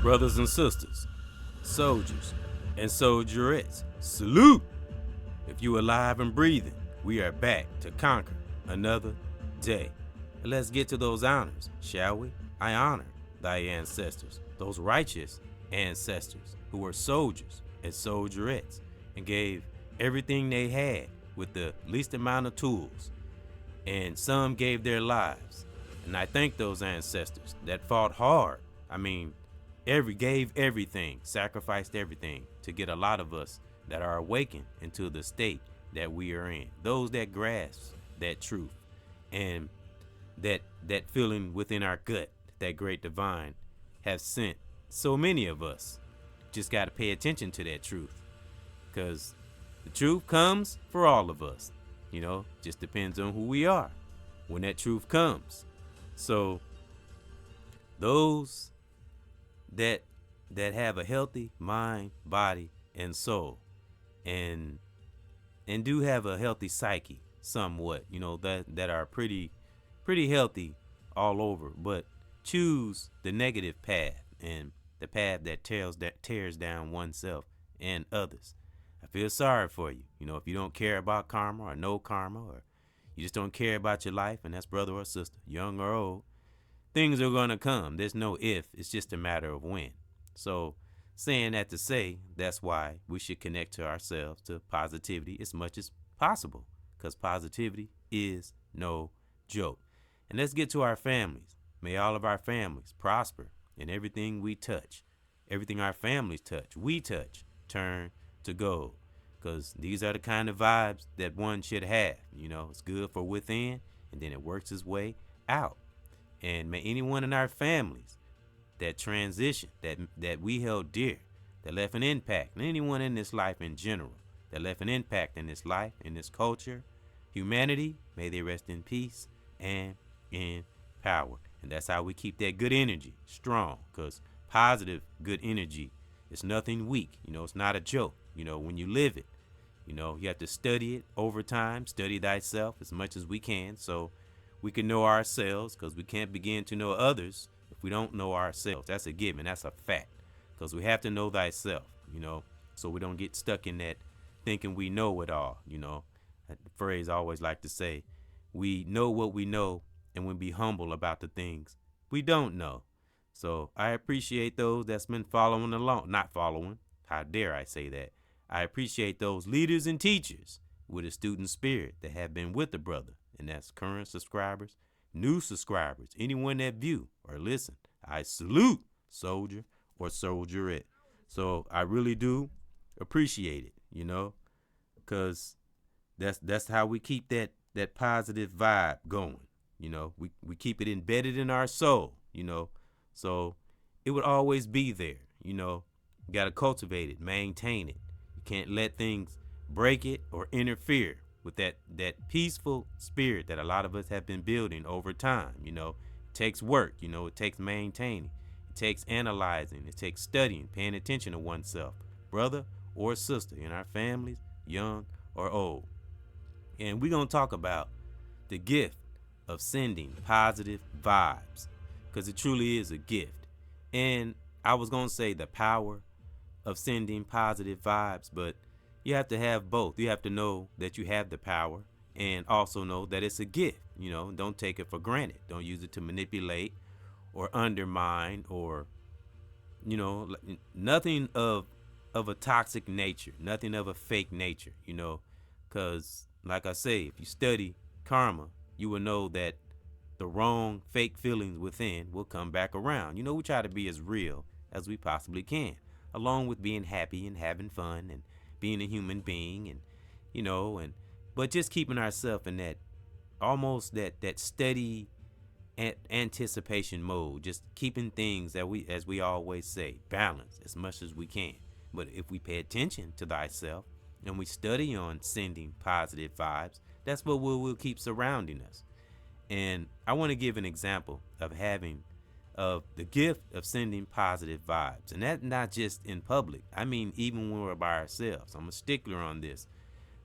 Brothers and sisters, soldiers and soldierettes, salute! If you are alive and breathing, we are back to conquer another day. And let's get to those honors, shall we? I honor thy ancestors, those righteous ancestors who were soldiers and soldierettes and gave everything they had with the least amount of tools. And some gave their lives. And I thank those ancestors that fought hard. Gave everything, sacrificed everything to get a lot of us that are awakened into the state that we are in. Those that grasp that truth and that feeling within our gut, that great divine have sent so many of us. Just got to pay attention to that truth, because the truth comes for all of us. Just depends on who we are when that truth comes. So those that have a healthy mind, body, and soul, and do have a healthy psyche somewhat, that are pretty healthy all over, but choose the negative path and the path that tears down oneself and others. I feel sorry for you. If you don't care about karma or no karma, or you just don't care about your life, and that's brother or sister, young or old, things are going to come. There's no if, it's just a matter of when. So saying that to say, that's why we should connect to ourselves, to positivity as much as possible, because positivity is no joke. And let's get to our families. May all of our families prosper, and everything we touch, everything our families touch, we touch, turn to gold, because these are the kind of vibes that one should have. It's good for within, and then it works its way out. And may anyone in our families that transition, that we held dear, that left an impact, and anyone in this life in general that left an impact in this life, in this culture, humanity, may they rest in peace and in power. And that's how we keep that good energy strong, because positive good energy is nothing weak. It's not a joke. When you live it, you have to study it over time, study thyself as much as we can, so we can know ourselves, because we can't begin to know others if we don't know ourselves. That's a given. That's a fact, because we have to know thyself, so we don't get stuck in that thinking we know it all. The phrase I always like to say, we know what we know, and we be humble about the things we don't know. So I appreciate those that's been following along, not following, how dare I say that. I appreciate those leaders and teachers with a student spirit that have been with the brother, and that's current subscribers, new subscribers, anyone that view or listen. I salute soldier or soldierette. So I really do appreciate it, because that's how we keep that positive vibe going. We keep it embedded in our soul, so it would always be there. You got to cultivate it, maintain it. You can't let things break it or interfere with that peaceful spirit that a lot of us have been building over time. It takes work, it takes maintaining, it takes analyzing, it takes studying, paying attention to oneself, brother or sister in our families, young or old. And we're going to talk about the gift of sending positive vibes, because it truly is a gift. And I was going to say the power of sending positive vibes, but you have to have both. You have to know that you have the power, and also know that it's a gift. Don't take it for granted. Don't use it to manipulate or undermine, or nothing of a toxic nature, nothing of a fake nature, because like I say, if you study karma, you will know that the wrong fake feelings within will come back around. We try to be as real as we possibly can, along with being happy and having fun and being a human being, and but just keeping ourselves in that almost that steady anticipation mode, just keeping things that we, as we always say, balance as much as we can. But if we pay attention to thyself and we study on sending positive vibes, that's what will keep surrounding us. And I want to give an example of the gift of sending positive vibes. And that's not just in public. Even when we're by ourselves. I'm a stickler on this,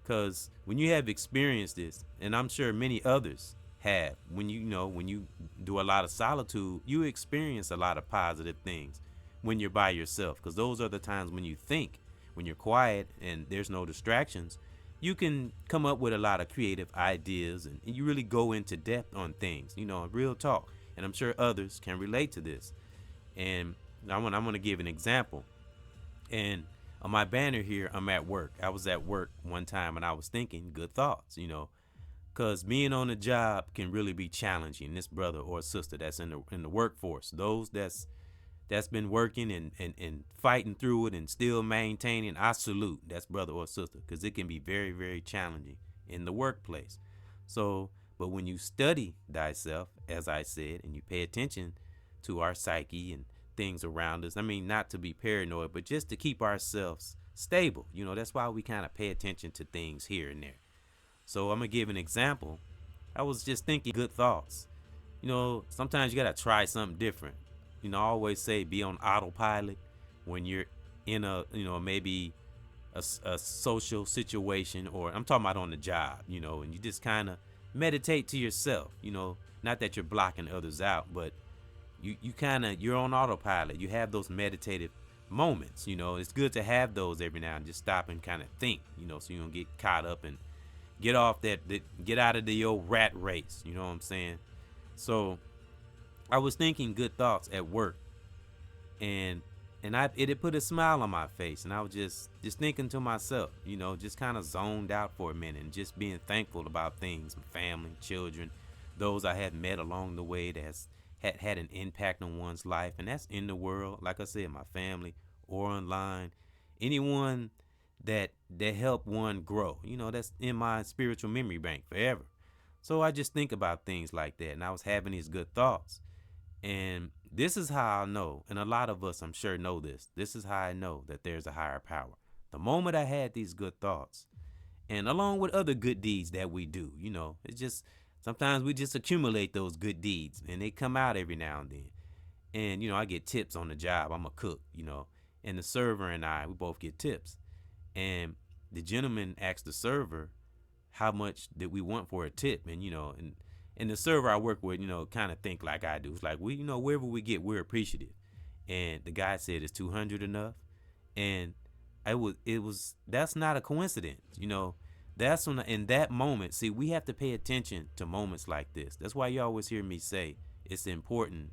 because when you have experienced this, and I'm sure many others have, when you do a lot of solitude, you experience a lot of positive things when you're by yourself, because those are the times when you think, when you're quiet and there's no distractions, you can come up with a lot of creative ideas, and you really go into depth on things, real talk. And I'm sure others can relate to this. And I'm gonna give an example. And on my banner here, I'm at work. I was at work one time and I was thinking good thoughts, because being on a job can really be challenging. This brother or sister that's in the workforce, those that's been working and fighting through it and still maintaining, I salute. That's brother or sister, because it can be very, very challenging in the workplace. So, but when you study thyself, as I said, and you pay attention to our psyche and things around us, I mean, not to be paranoid, but just to keep ourselves stable. That's why we kind of pay attention to things here and there. So I'm going to give an example. I was just thinking good thoughts. Sometimes you got to try something different. I always say be on autopilot when you're in maybe a social situation, or I'm talking about on the job, and you just kind of meditate to yourself, not that you're blocking others out, but you're on autopilot. You have those meditative moments, it's good to have those every now and just stop and kind of think, so you don't get caught up and get off get out of the old rat race. You know what I'm saying? So I was thinking good thoughts at work, and it had put a smile on my face, and I was just thinking to myself, just kind of zoned out for a minute and just being thankful about things, family, children, those I had met along the way that had an impact on one's life, and that's in the world, like I said, my family or online, anyone that helped one grow, that's in my spiritual memory bank forever. So I just think about things like that, and I was having these good thoughts. And this is how I know, and a lot of us, I'm sure, know this. This is how I know that there's a higher power. The moment I had these good thoughts, and along with other good deeds that we do, it's just sometimes we just accumulate those good deeds, and they come out every now and then. And, I get tips on the job. I'm a cook, and the server and we both get tips. And the gentleman asked the server how much did we want for a tip, and the server I work with, kind of think like I do. It's like, wherever we get, we're appreciative. And the guy said, is 200 enough? And that's not a coincidence. That's in that moment, see, we have to pay attention to moments like this. That's why you always hear me say it's important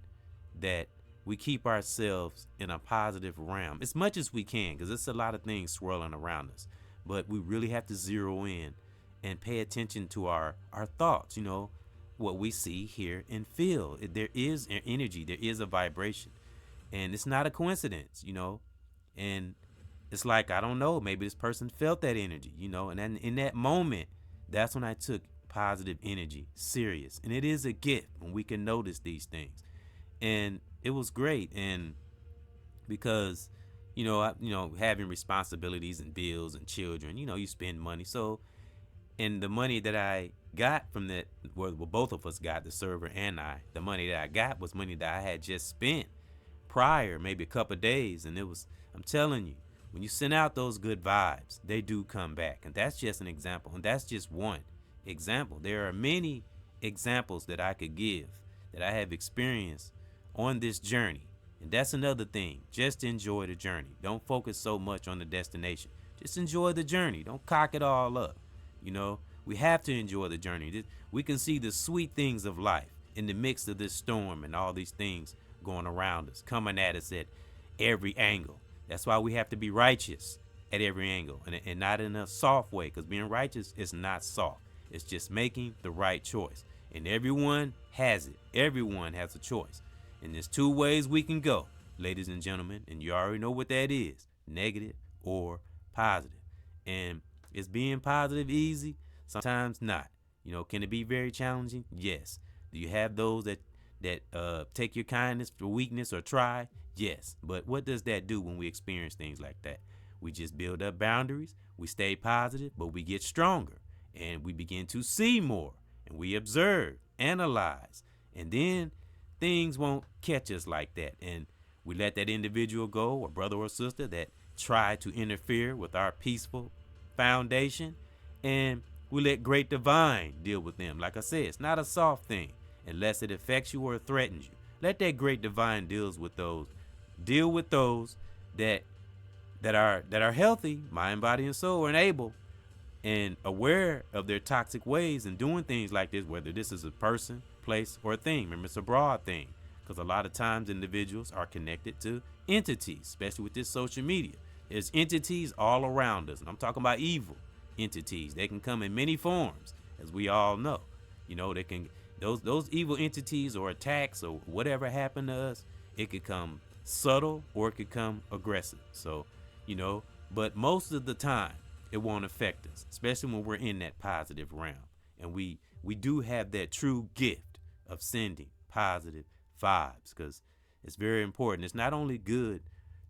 that we keep ourselves in a positive realm as much as we can, because it's a lot of things swirling around us. But we really have to zero in and pay attention to our thoughts, what we see, hear, and feel. There is an energy, there is a vibration, and it's not a coincidence, and it's like, I don't know, maybe this person felt that energy, and then in that moment, that's when I took positive energy serious. And it is a gift when we can notice these things. And it was great. And because, having responsibilities and bills and children, you spend money. So, and the money that I got from that, well, both of us got, the server and the money that I got was money that I had just spent prior, maybe a couple of days. And I'm telling you, when you send out those good vibes, they do come back. And that's just an example. And that's just one example. There are many examples that I could give that I have experienced on this journey. And that's another thing. Just enjoy the journey. Don't focus so much on the destination. Just enjoy the journey. Don't cock it all up. We have to enjoy the journey. We can see the sweet things of life in the midst of this storm and all these things going around us, coming at us at every angle. That's why we have to be righteous at every angle, and not in a soft way, because being righteous is not soft. It's just making the right choice. And everyone has it. Everyone has a choice. And there's two ways we can go, ladies and gentlemen, and you already know what that is, negative or positive. And is being positive easy? Sometimes not. Can it be very challenging? Yes. Do you have those that take your kindness for weakness or try? Yes. But what does that do when we experience things like that? We just build up boundaries. We stay positive, but we get stronger, and we begin to see more, and we observe, analyze, and then things won't catch us like that. And we let that individual go, or brother or sister that tried to interfere with our peaceful foundation, and we let great divine deal with them. Like I said, it's not a soft thing unless it affects you or threatens you. Let that great divine deals with those Deal with those that that are healthy, mind, body, and soul, and able and aware of their toxic ways and doing things like this, whether this is a person, place, or a thing. Remember, it's a broad thing because a lot of times individuals are connected to entities, especially with this social media. There's entities all around us, and I'm talking about evil entities. They can come in many forms, as we all know. They can those evil entities or attacks or whatever happened to us. It could come subtle or it could come aggressive. So, but most of the time it won't affect us, especially when we're in that positive realm. And we do have that true gift of sending positive vibes, because it's very important. It's not only good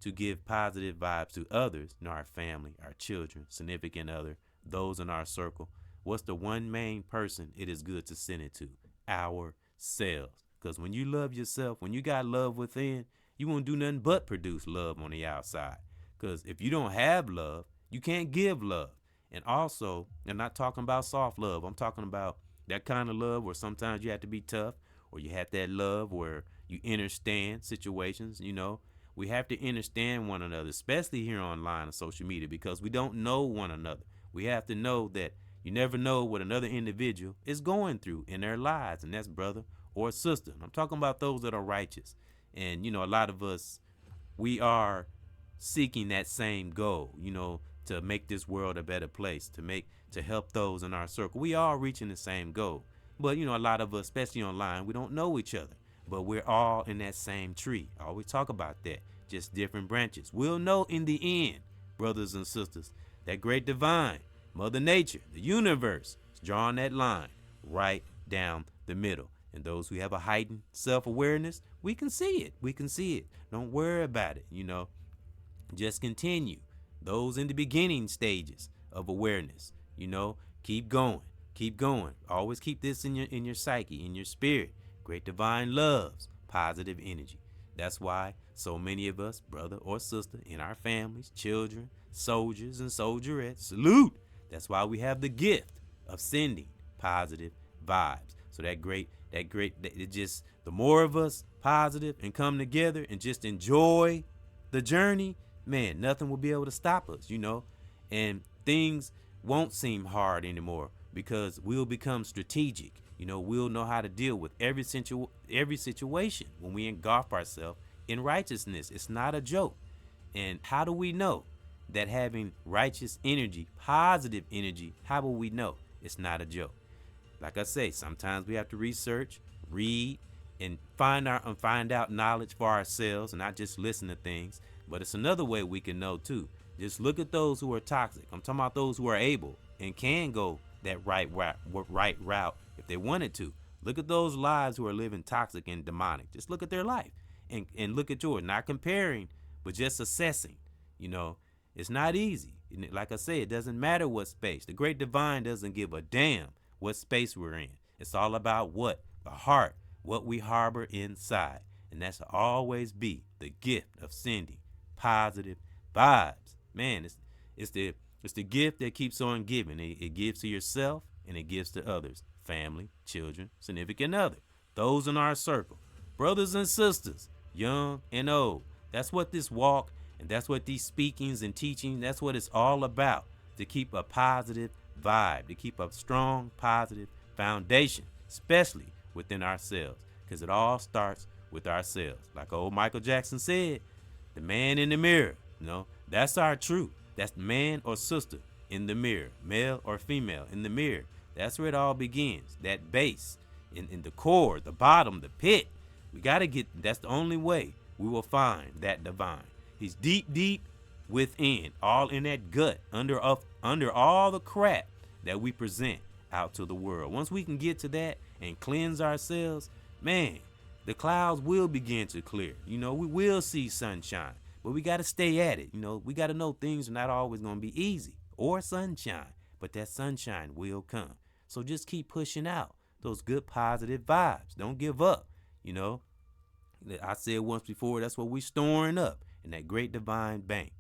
to give positive vibes to others, our family, our children, significant other, those in our circle. What's the one main person it is good to send it to? Ourselves. Because when you love yourself, when you got love within, you won't do nothing but produce love on the outside. Because if you don't have love, you can't give love. And also, I'm not talking about soft love. I'm talking about that kind of love where sometimes you have to be tough, or you have that love where you understand situations. We have to understand one another, especially here online and social media, because we don't know one another. We have to know that you never know what another individual is going through in their lives, and that's brother or sister. I'm talking about those that are righteous. And, a lot of us, we are seeking that same goal, to make this world a better place, to help those in our circle. We are reaching the same goal. But, a lot of us, especially online, we don't know each other. But we're all in that same tree. I always talk about that. Just different branches. We'll know in the end, brothers and sisters, that great divine, Mother Nature, the universe, is drawing that line right down the middle. And those who have a heightened self-awareness, we can see it. We can see it. Don't worry about it. Just continue. Those in the beginning stages of awareness, keep going. Keep going. Always keep this in your psyche, in your spirit. Great divine loves positive energy. That's why so many of us, brother or sister, in our families, children, soldiers and soldierettes, salute. That's why we have the gift of sending positive vibes. So the more of us positive and come together and just enjoy the journey, man, nothing will be able to stop us, and things won't seem hard anymore because we'll become strategic. We'll know how to deal with every situation when we engulf ourselves in righteousness. It's not a joke. And how do we know that having righteous energy, positive energy, how will we know it's not a joke? Like I say, sometimes we have to research, read, and find out knowledge for ourselves and not just listen to things. But it's another way we can know too. Just look at those who are toxic. I'm talking about those who are able and can go that right route if they wanted to. Look at those lives who are living toxic and demonic. Just look at their life and look at yours. Not comparing, but just assessing. It's not easy. Like I say, it doesn't matter what space. The great divine doesn't give a damn what space we're in. It's all about what? The heart, what we harbor inside. And that's always be the gift of sending positive vibes. Man, it's the gift that keeps on giving. It gives to yourself and it gives to others. Family, children, significant other. Those in our circle. Brothers and sisters, young and old. That's what this walk and that's what these speakings and teaching, that's what it's all about. To keep a positive vibe, to keep a strong, positive foundation, especially within ourselves. Because it all starts with ourselves. Like old Michael Jackson said, the man in the mirror, that's our truth. That's man or sister in the mirror, male or female in the mirror. That's where it all begins. That base, in the core, the bottom, the pit. We got to get, that's the only way we will find that divine. He's deep, deep within, all in that gut, under all the crap that we present out to the world. Once we can get to that and cleanse ourselves, man, the clouds will begin to clear. We will see sunshine, but we got to stay at it. We got to know things are not always going to be easy or sunshine, but that sunshine will come. So just keep pushing out those good positive vibes. Don't give up. I said once before, that's what we storing up in that great divine bank.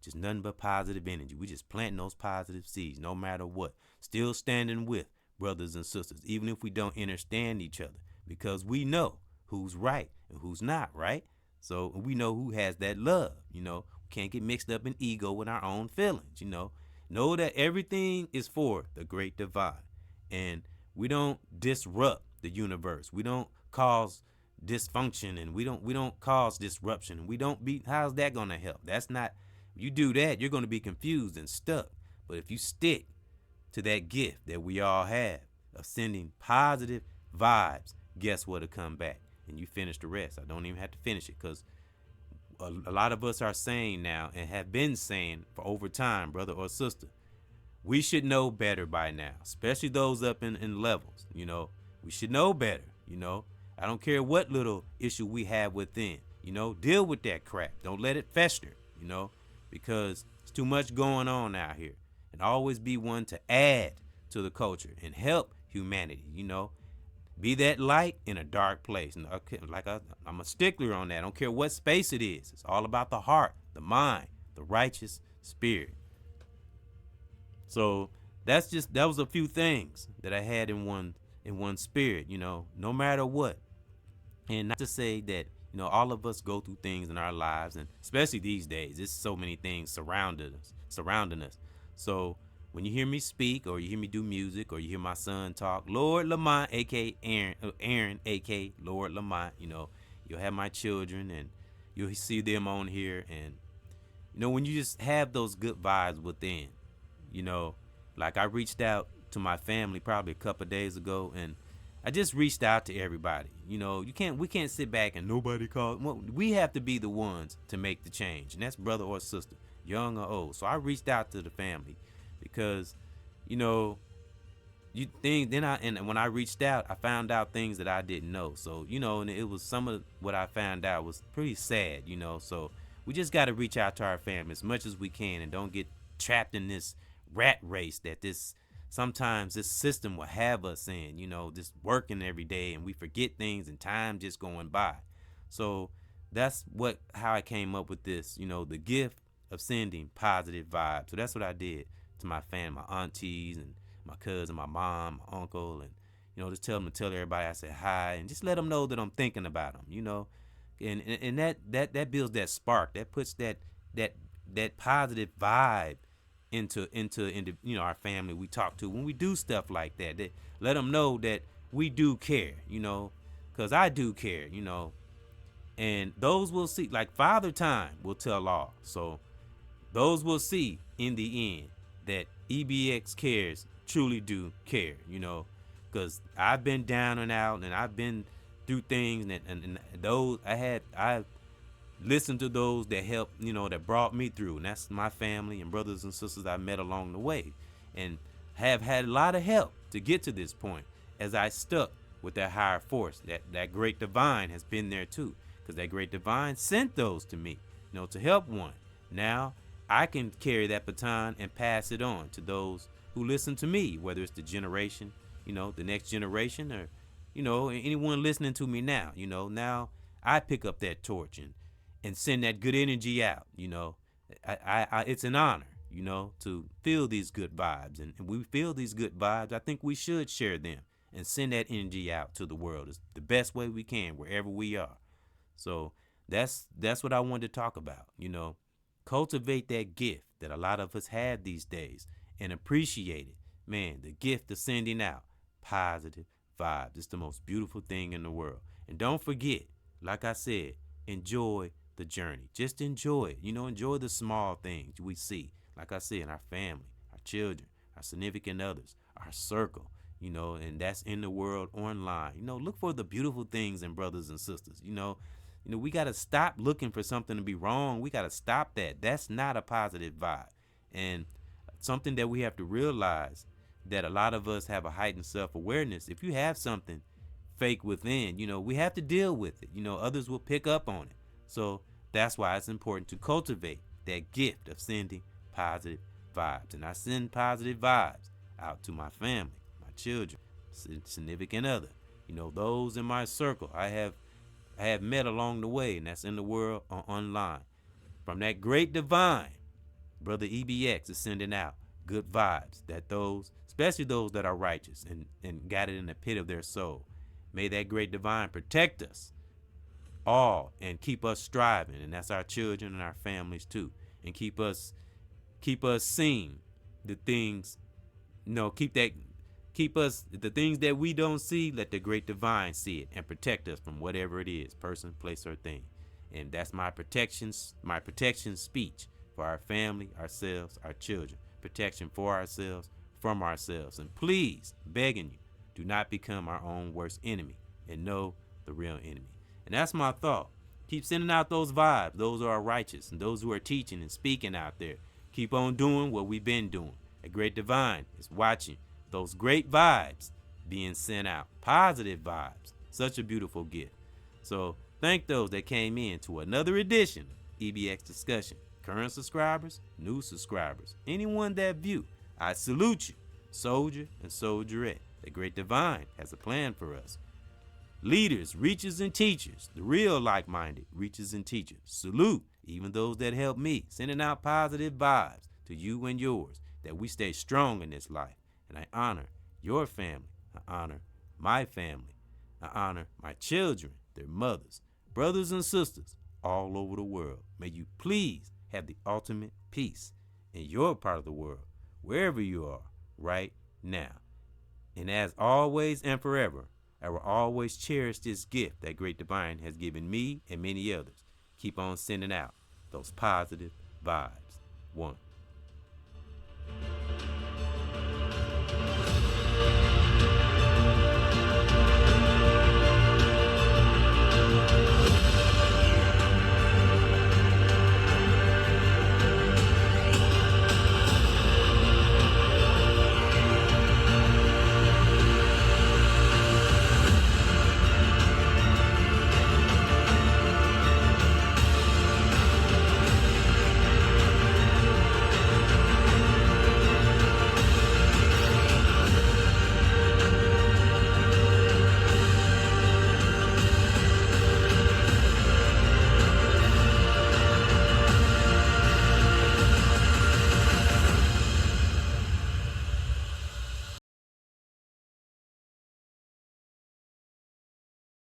Just nothing but positive energy. We just planting those positive seeds no matter what. Still standing with brothers and sisters, even if we don't understand each other, because we know who's right and who's not, right? So we know who has that love. We can't get mixed up in ego with our own feelings. Know that everything is for the great divine, and we don't disrupt the universe. We don't cause dysfunction, and we don't cause disruption. We don't be. How's that gonna help? That's not. You do that, you're gonna be confused and stuck. But if you stick to that gift that we all have of sending positive vibes, guess what'll come back? And you finish the rest. I don't even have to finish it, because a lot of us are saying now, and have been saying for over time, brother or sister, we should know better by now, especially those up in levels. We should know better. I don't care what little issue we have within. Deal with that crap. Don't let it fester. Because it's too much going on out here. And always be one to add to the culture and help humanity. Be that light in a dark place. And I'm a stickler on that. I don't care what space it is. It's all about the heart, the mind, the righteous spirit. So that was a few things that I had in one spirit. No matter what. And not to say that all of us go through things in our lives, and especially these days, there's so many things surrounding us. So when you hear me speak, or you hear me do music, or you hear my son talk, Lord Lamont, aka Aaron, aka Lord Lamont, you'll have my children, and you'll see them on here, and when you just have those good vibes within, like I reached out to my family probably a couple of days ago, and I just reached out to everybody. We can't sit back and nobody called. Well, we have to be the ones to make the change, and that's brother or sister, young or old. So I reached out to the family, because, and when I reached out, I found out things that I didn't know. So, and it was some of what I found out was pretty sad, So we just got to reach out to our family as much as we can, and don't get trapped in this rat race that sometimes this system will have us in, just working every day, and we forget things, and time just going by. So that's how I came up with this, the gift of sending positive vibes. So that's what I did to my family, my aunties and my cousin, my mom, my uncle, and just tell them to tell everybody I said hi, and just let them know that I'm thinking about them, and that builds that spark, that puts that positive vibe into our family we talk to when we do stuff like that. Let them know that we do care, because I do care, and those will see, like Father Time will tell all. So those will see in the end that EBX Cares truly do care, because I've been down and out, and I've been through things, and those I listened to those that helped, that brought me through, and that's my family and brothers and sisters I met along the way, and have had a lot of help to get to this point, as I stuck with that higher force. That great divine has been there too, because that great divine sent those to me, to help one. Now I can carry that baton and pass it on to those who listen to me, whether it's the generation, the next generation, or anyone listening to me now. Now I pick up that torch and send that good energy out. I it's an honor, to feel these good vibes, and we feel these good vibes. I think we should share them and send that energy out to the world as the best way we can, wherever we are. So that's what I wanted to talk about. Cultivate that gift that a lot of us have these days, and appreciate it. Man, the gift of sending out positive vibes. It's the most beautiful thing in the world. And don't forget, like I said, enjoy the journey. Just enjoy it. Enjoy the small things we see. Like I said, our family, our children, our significant others, our circle, and that's in the world, online. Look for the beautiful things in brothers and sisters. We got to stop looking for something to be wrong. We got to stop that. That's not a positive vibe. And something that we have to realize, that a lot of us have a heightened self-awareness. If you have something fake within, we have to deal with it. Others will pick up on it. So that's why it's important to cultivate that gift of sending positive vibes. And I send positive vibes out to my family, my children, significant other, those in my circle I have met along the way, and that's in the world or online. From that great divine, Brother EBX is sending out good vibes, that those, especially those that are righteous and got it in the pit of their soul, may that great divine protect us all and keep us striving, and that's our children and our families too, and keep us seeing the things, keep us the things that we don't see. Let the great divine see it and protect us from whatever it is, person, place, or thing. And that's my protection speech for our family, ourselves, our children. Protection for ourselves, from ourselves. And please, begging you, do not become our own worst enemy, and know the real enemy. And that's my thought. Keep sending out those vibes. Those who are righteous and those who are teaching and speaking out there. Keep on doing what we've been doing. A great divine is watching those great vibes being sent out. Positive vibes. Such a beautiful gift. So thank those that came in to another edition of EBX Discussion. Current subscribers, new subscribers, anyone that view, I salute you. Soldier and soldierette. The great divine has a plan for us. Leaders, reachers, and teachers, the real like-minded reachers and teachers. Salute even those that help me, sending out positive vibes to you and yours, that we stay strong in this life. And I honor your family. I honor my family. I honor my children, their mothers, brothers and sisters all over the world. May you please have the ultimate peace in your part of the world, wherever you are right now. And as always and forever, I will always cherish this gift that great divine has given me and many others. Keep on sending out those positive vibes. One.